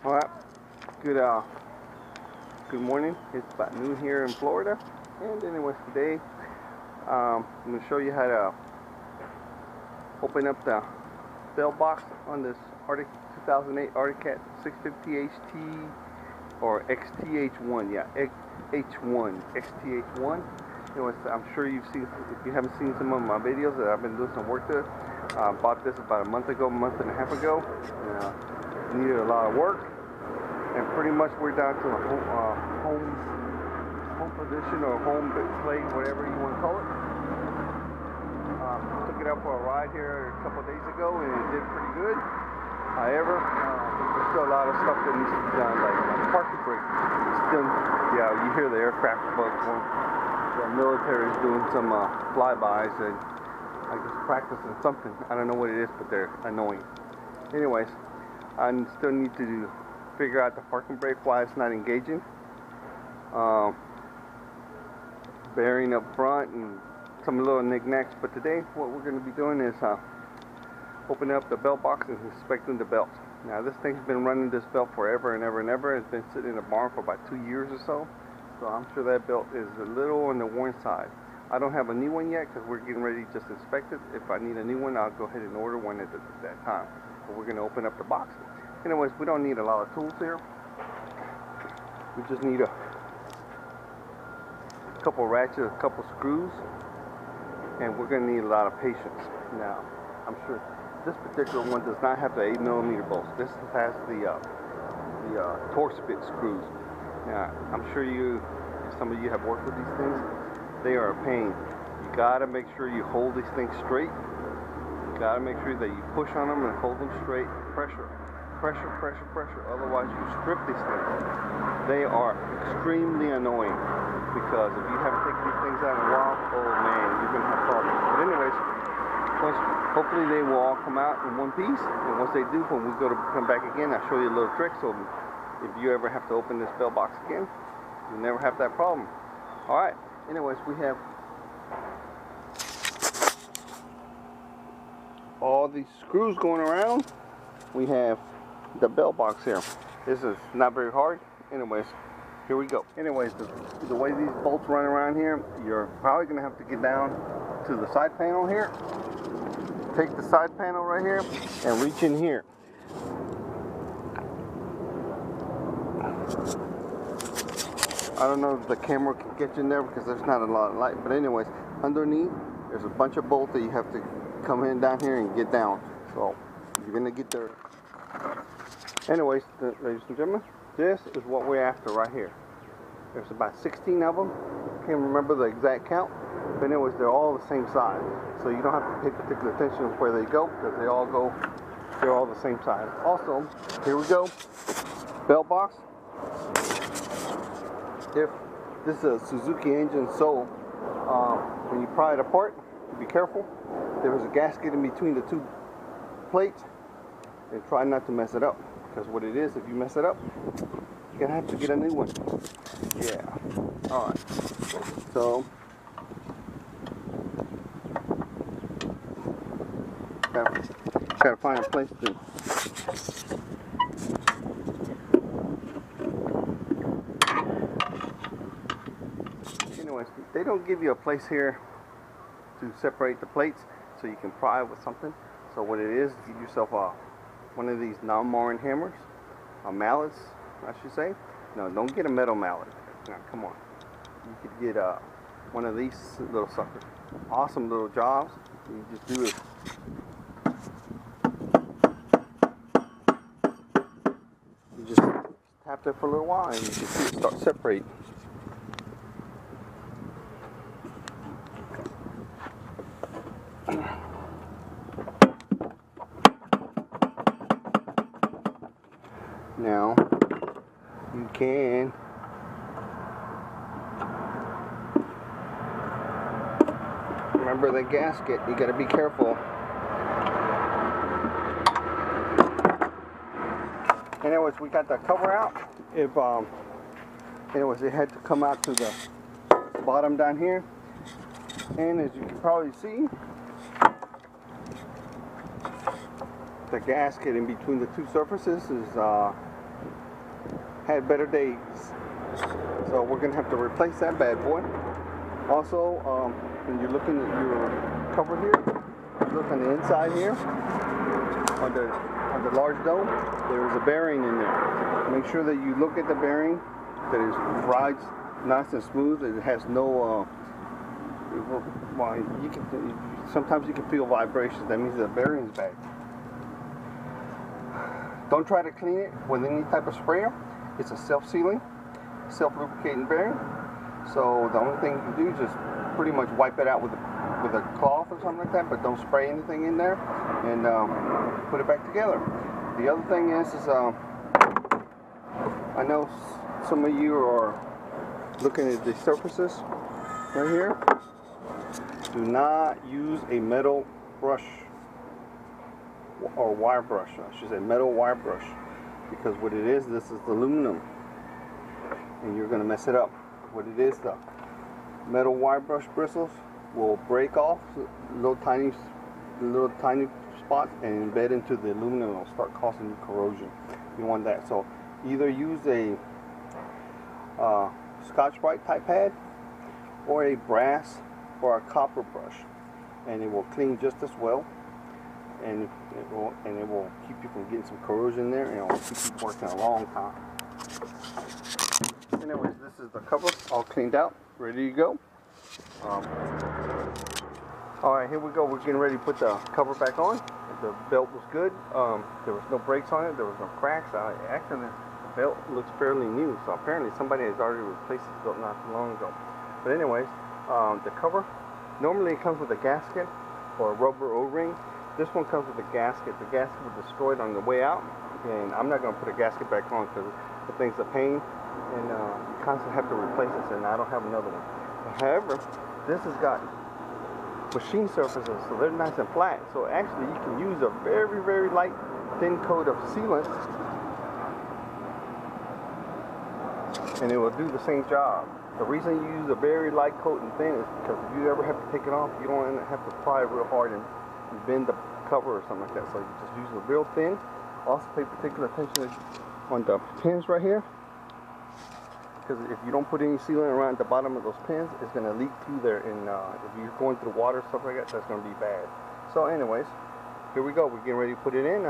All right, good morning. It's about noon here in Florida, and anyways, today I'm going to show you how to open up the bell box on this Arctic 2008 Arctic Cat 650 HT or XTH1. Yeah, H1 XTH1. Anyways, I'm sure you've seen, if you haven't seen some of my videos that I've been doing some work to. Bought this about a month and a half ago. Needed a lot of work, and pretty much we're down to a home position or home plate, whatever you want to call it. Took it out for a ride here a couple of days ago, and it did pretty good. However, there's still a lot of stuff that needs to be done, like the parking brake. Still, yeah, you hear the aircraft bugs. The military is doing some flybys and I guess practicing something. I don't know what it is, but they're annoying. Anyways, I still need to figure out the parking brake, why it's not engaging. Bearing up front and some little knickknacks. But today, what we're going to be doing is opening up the belt box and inspecting the belt. Now, this thing's been running this belt forever and ever and ever. It's been sitting in the barn for about 2 years or so. So I'm sure that belt is a little on the worn side. I don't have a new one yet because we're getting ready to just inspect it. If I need a new one, I'll go ahead and order one at that time. But we're going to open up the box. Anyways, we don't need a lot of tools here. We just need a couple ratchets, a couple screws, and we're going to need a lot of patience. Now, I'm sure this particular one does not have the 8mm bolts. This has the torque bit screws. Now, I'm sure some of you have worked with these things. They are a pain. You gotta make sure you hold these things straight. You gotta make sure that you push on them and hold them straight. Pressure, pressure, pressure, pressure. Otherwise, you strip these things. They are extremely annoying because if you haven't taken these things out in a while, oh man, you're gonna have problems. But anyways, hopefully they will all come out in one piece. And once they do, when we come back again, I'll show you a little trick. So if you ever have to open this bell box again, you'll never have that problem. All right. Anyways, we have all these screws going around. We have the bell box here. This is not very hard. Anyways, here we go. Anyways, the way these bolts run around here, you're probably going to have to get down to the side panel here. Take the side panel right here and reach in here. I don't know if the camera can get you in there because there's not a lot of light. But anyways, underneath, there's a bunch of bolts that you have to come in down here and get down. So, you're going to get there. Anyways, ladies and gentlemen, this is what we're after right here. There's about 16 of them. Can't remember the exact count. But anyways, they're all the same size. So you don't have to pay particular attention to where they go because they're all the same size. Also, here we go. Belt box. If this is a Suzuki engine, so when you pry it apart, be careful. There is a gasket in between the two plates, and try not to mess it up. Because what it is, if you mess it up, you're gonna have to get a new one. Yeah. All right. So gotta find a place to. Anyways, they don't give you a place here to separate the plates so you can pry with something. So what it is, give yourself one of these non-marring hammers, mallets, I should say. No, don't get a metal mallet. No, come on. You could get one of these little suckers. Awesome little jobs. You just do it. You just tap there for a little while and you can see it start separating. Now, you can remember the gasket, you gotta be careful. Anyways, we got the cover out. Anyways, it had to come out to the bottom down here. And as you can probably see, the gasket in between the two surfaces is had better days. So we're gonna have to replace that bad boy. Also, when you're looking at your cover here, you look on the inside here, on the large dome, there is a bearing in there. Make sure that you look at the bearing, that it rides nice and smooth, and it has no, sometimes you can feel vibrations. That means the bearing's bad. Don't try to clean it with any type of sprayer. It's a self-sealing, self-lubricating bearing. So the only thing you can do is just pretty much wipe it out with a cloth or something like that, but don't spray anything in there, and put it back together. The other thing is I know some of you are looking at the surfaces right here. Do not use a metal brush or wire brush. I should say metal wire brush, because what it is, this is the aluminum, and you're going to mess it up. What it is, the metal wire brush bristles will break off little tiny spots and embed into the aluminum and will start causing you corrosion. You want that. So either use a Scotch-Brite type pad or a brass or a copper brush, and it will clean just as well, and it will keep you from getting some corrosion there, and it will keep you working a long time. Anyways, this is the cover all cleaned out, ready to go. Alright, here we go. We're getting ready to put the cover back on. The belt was good. There was no breaks on it. There was no cracks. Actually, the belt looks fairly new, so apparently somebody has already replaced this belt not too long ago. But anyways, the cover, normally it comes with a gasket or a rubber O-ring. This one comes with a gasket. The gasket was destroyed on the way out, and I'm not going to put a gasket back on because the thing's a pain, and you constantly have to replace this, and I don't have another one. However, this has got machine surfaces, so they're nice and flat. So actually, you can use a very, very light, thin coat of sealant, and it will do the same job. The reason you use a very light coat and thin is because if you ever have to take it off, you don't have to pry real hard and bend the cover or something like that. So you just use it real thin. Also pay particular attention on the pins right here, because if you don't put any sealant around the bottom of those pins, it's going to leak through there, and if you're going through water, stuff like that, that's going to be bad. So anyways, here we go. We're getting ready to put it in.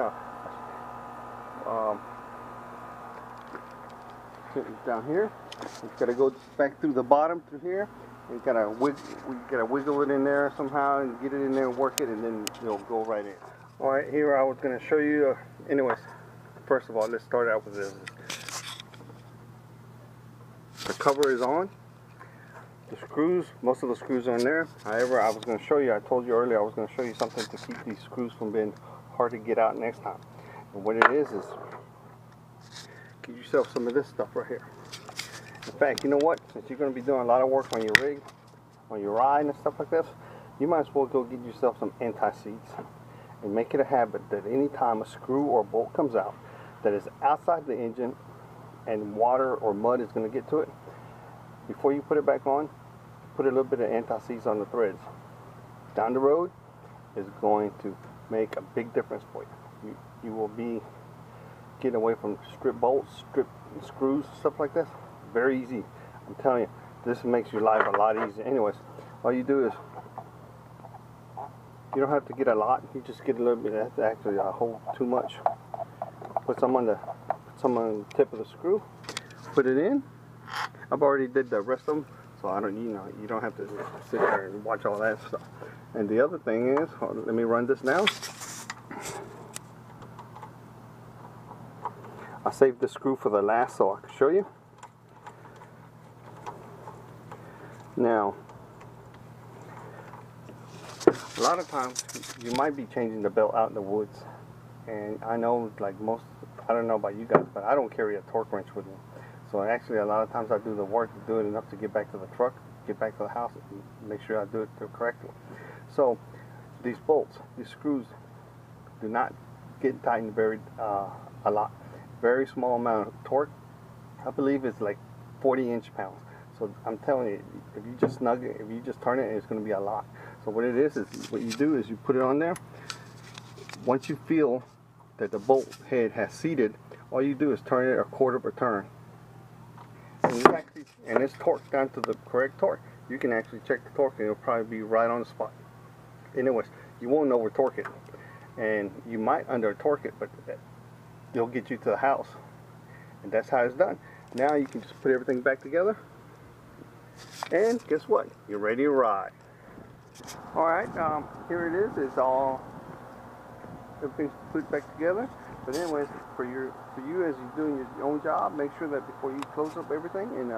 Down here, we've got to go back through the bottom through here, and we gotta wiggle it in there somehow and get it in there and work it, and then it'll go right in. All right, here I was going to show you. Anyways, first of all, let's start out with this. The cover is on. The screws, most of the screws are in there. However, I was going to show you, I told you earlier, I was going to show you something to keep these screws from being hard to get out next time. And what it is get yourself some of this stuff right here. In fact, you know what? Since you're going to be doing a lot of work on your rig, on your ride and stuff like this, you might as well go get yourself some anti-seize and make it a habit that any time a screw or bolt comes out that is outside the engine and water or mud is going to get to it, before you put it back on, put a little bit of anti-seize on the threads. Down the road is going to make a big difference for you. You will be getting away from strip bolts, strip screws, stuff like this. Very easy. I'm telling you, this makes your life a lot easier. Anyways, all you do is, you don't have to get a lot. You just get a little bit. That's actually a whole too much. Put some on the tip of the screw. Put it in. I've already did the rest of them, so I don't. You don't have to sit there and watch all that stuff. And the other thing is, let me run this now. I saved the screw for the last so I can show you. Now, a lot of times you might be changing the belt out in the woods, and I know, like most, I don't know about you guys, but I don't carry a torque wrench with me. So actually, a lot of times I do the work to do it enough to get back to the truck, get back to the house, and make sure I do it the correct way. So these bolts, these screws, do not get tightened very a lot. Very small amount of torque. I believe it's like 40 inch-pounds. So I'm telling you, if you just snug it, if you just turn it, it's going to be a lot. So what it is what you do is you put it on there. Once you feel that the bolt head has seated, all you do is turn it a quarter of a turn. and it's torqued down to the correct torque. You can actually check the torque and it'll probably be right on the spot. Anyways, you won't over torque it, and you might under torque it, but it'll get you to the house. And that's how it's done. Now you can just put everything back together, and guess what? You're ready to ride. Alright, here it is. It's all, everything's put back together. But anyways, for you as you're doing your own job, make sure that before you close up everything and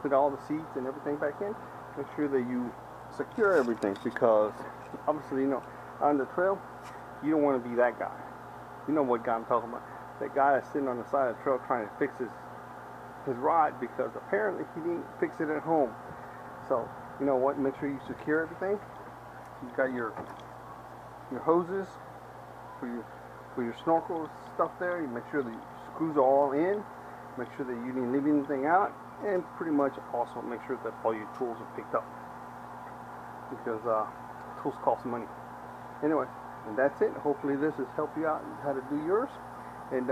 put all the seats and everything back in, make sure that you secure everything, because obviously, you know, on the trail, you don't want to be that guy. You know what guy I'm talking about. That guy that's sitting on the side of the trail trying to fix his rod, because apparently he didn't fix it at home. So, you know what, make sure you secure everything. You've got your hoses for your snorkel stuff there. You make sure the screws are all in. Make sure that you didn't leave anything out, and pretty much also make sure that all your tools are picked up, because tools cost money. Anyway, and that's it. Hopefully this has helped you out how to do yours. And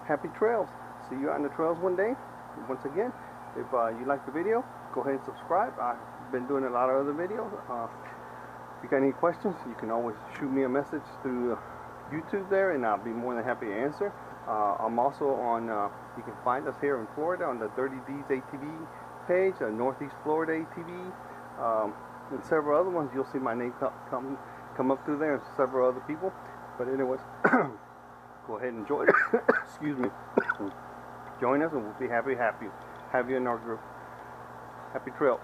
happy trails. See you out on the trails one day. Once again, if you like the video, go ahead and subscribe. I've been doing a lot of other videos. If you got any questions, you can always shoot me a message through YouTube there, and I'll be more than happy to answer. I'm also on, you can find us here in Florida on the 30D's ATV page, Northeast Florida ATV, and several other ones. You'll see my name come up through there, and several other people. But anyways, go ahead and join. Excuse me. Join us, and we'll be happy to have you in our group. Happy trails.